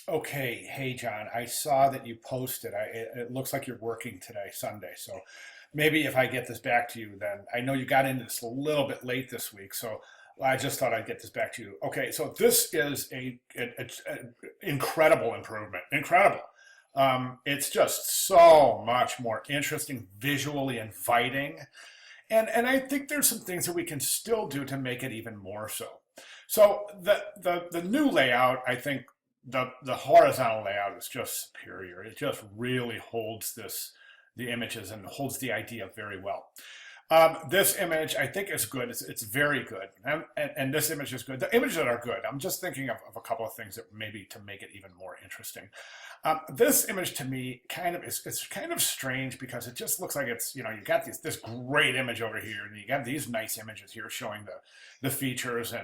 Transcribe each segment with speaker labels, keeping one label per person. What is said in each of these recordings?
Speaker 1: Okay, hey John, I saw that you posted. It looks like you're working today, Sunday. So maybe if I get this back to you, then I know you got into this a little bit late this week. So I just thought I'd get this back to you. Okay, so this is a incredible improvement. Incredible. It's just so much more interesting, visually inviting, and I think there's some things that we can still do to make it even more so. So the new layout, I think the horizontal layout is just superior. It just really holds the images and holds the idea very well. This image, I think, is good. It's very good, and this image is good. The images that are good. I'm just thinking of a couple of things that maybe to make it even more interesting. This image to me kind of is it's kind of strange because it just looks like it's you got this great image over here, and you got these nice images here showing the features,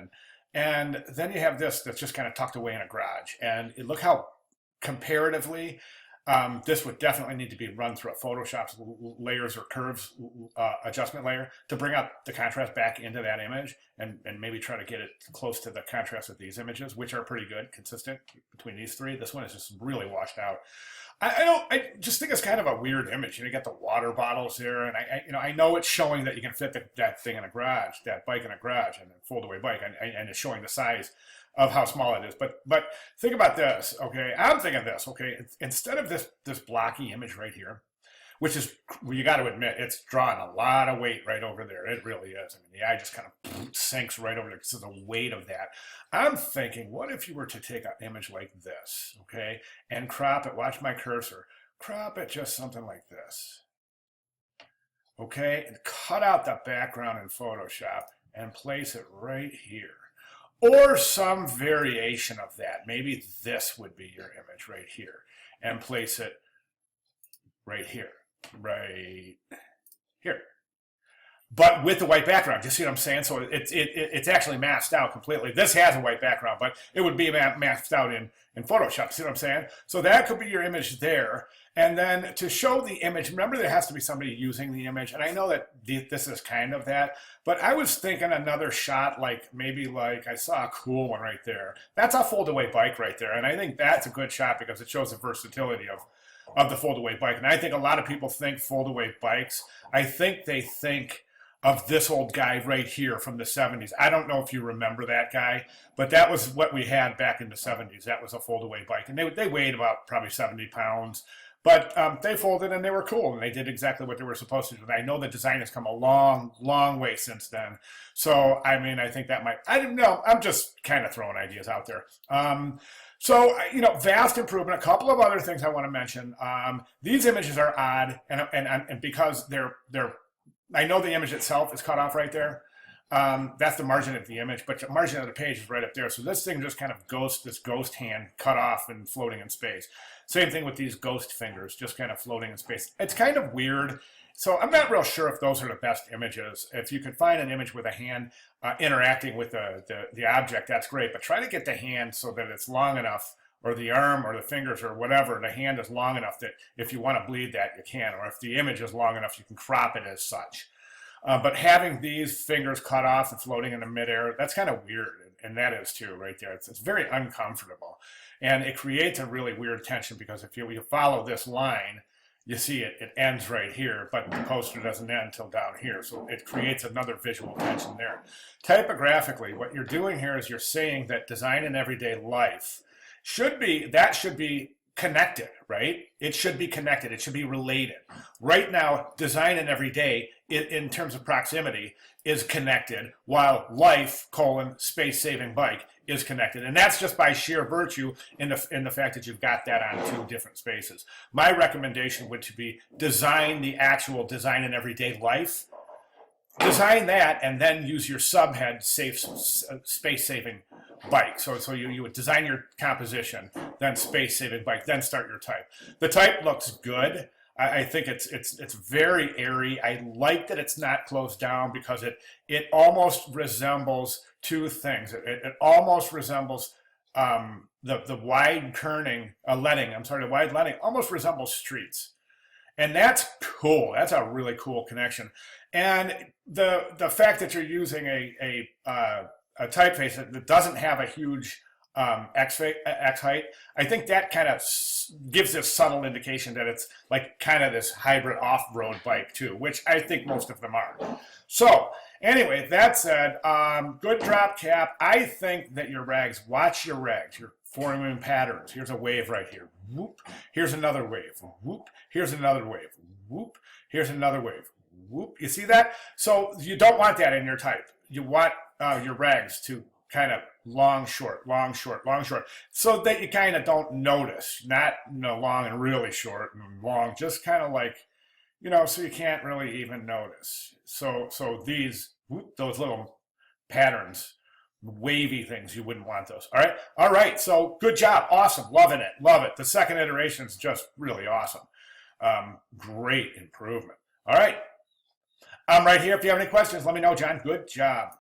Speaker 1: and then you have this that's just kind of tucked away in a garage. And look how comparatively this would definitely need to be run through a Photoshop's layers or curves adjustment layer to bring up the contrast back into that image and maybe try to get it close to the contrast of these images, which are pretty good, consistent between these three. This one is just really washed out. I just think it's kind of a weird image. You got the water bottles there, and I know it's showing that you can fit that thing in a garage, that bike in a garage, and a fold away bike, and it's showing the size of how small it is. But think about this, okay? I'm thinking this, okay? Instead of this blocky image right here, which is, well, you got to admit, it's drawing a lot of weight right over there. It really is. I mean, the eye just kind of sinks right over there because of the weight of that. I'm thinking, what if you were to take an image like this, okay, and crop it, watch my cursor, crop it just something like this, okay, and cut out the background in Photoshop and place it right here. Or some variation of that. Maybe this would be your image right here, and place it right here, right here, but with the white background. You see what I'm saying? So it's actually masked out completely. This has a white background, but it would be masked out in Photoshop. See what I'm saying? So that could be your image there. And then to show the image, remember there has to be somebody using the image. And I know that this is kind of that, but I was thinking another shot, like maybe like I saw a cool one right there. That's a fold away bike right there. And I think that's a good shot because it shows the versatility of the fold away bike. And I think a lot of people think fold away bikes. I think they think of this old guy right here from the 70s. I don't know if you remember that guy, but that was what we had back in the 70s. That was a fold-away bike, and they weighed about probably 70 pounds. But they folded and they were cool, and they did exactly what they were supposed to do. And I know the design has come a long, long way since then. So, I mean, I think that might, I don't know, I'm just kind of throwing ideas out there. Vast improvement. A couple of other things I want to mention. These images are odd, and because they're I know the image itself is cut off right there. That's the margin of the image, but the margin of the page is right up there. So this thing just kind of this ghost hand cut off and floating in space. Same thing with these ghost fingers, just kind of floating in space. It's kind of weird. So I'm not real sure if those are the best images. If you could find an image with a hand interacting with the object, that's great. But try to get the hand so that it's long enough, or the arm or the fingers or whatever, the hand is long enough that if you want to bleed that, you can. Or if the image is long enough, you can crop it as such. But having these fingers cut off and floating in the midair, that's kind of weird. And that is too, right there. It's very uncomfortable. And it creates a really weird tension because if you follow this line, you see it ends right here, but the poster doesn't end until down here. So it creates another visual tension there. Typographically, what you're doing here is you're saying that design in everyday life should be connected, right? It should be connected. It should be related. Right now, design in every day, in terms of proximity, is connected, while life, space-saving bike, is connected. And that's just by sheer virtue in the fact that you've got that on two different spaces. My recommendation would be design the actual design in everyday life. Design that and then use your subhead space-saving bike. So you would design your composition, then space-saving bike, then start your type. The type looks good. I think it's very airy. I like that it's not closed down because it almost resembles two things. It almost resembles the wide kerning letting. I'm sorry, the wide letting almost resembles streets. And that's cool. That's a really cool connection. And the fact that you're using a typeface that doesn't have a huge X height. I think that kind of gives this subtle indication that it's like kind of this hybrid off-road bike too, which I think most of them are. So anyway, that said, good drop cap. I think that your rags, watch your rags, you're forming patterns. Here's a wave right here. Whoop. Here's another wave. Whoop. Here's another wave. Whoop. Here's another wave. Whoop. You see that? So you don't want that in your type. You want your rags to kind of long, short, long, short, long, short, so that you kind of don't notice. Not long and really short and long, just kind of like, so you can't really even notice. So these, those little patterns, wavy things, you wouldn't want those. All right. So good job. Awesome. Loving it. Love it. The second iteration is just really awesome. Great improvement. All right. I'm right here. If you have any questions, let me know, John. Good job.